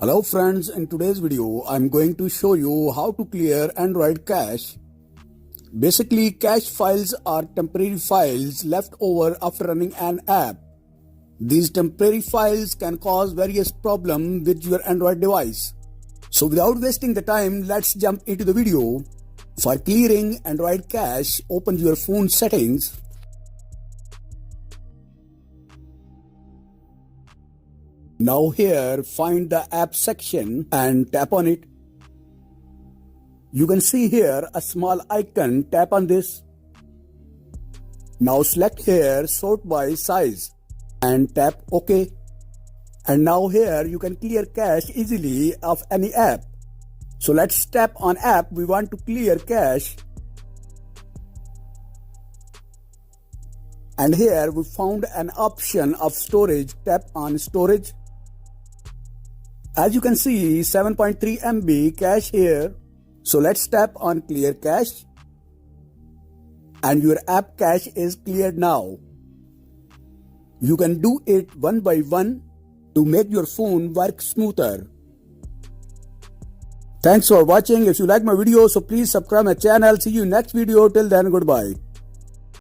Hello friends, in today's video I'm going to show you how to clear Android cache. Basically, cache files are temporary files left over after running an app. These temporary files can cause various problems with your Android device. So without wasting the time, let's jump into the video. For clearing Android cache, open your phone settings. Now here, find the app section and tap on it. You can see here a small icon, tap on this. Now select here sort by size and tap OK. And now here you can clear cache easily of any app. So let's tap on app we want to clear cache. And here we found an option of storage, tap on storage. As you can see, 7.3 MB cache here. So let's tap on clear cache. And your app cache is cleared now. You can do it one by one to make your phone work smoother. Thanks for watching. If you like my video, so please subscribe my channel. See you next video. Till then, goodbye.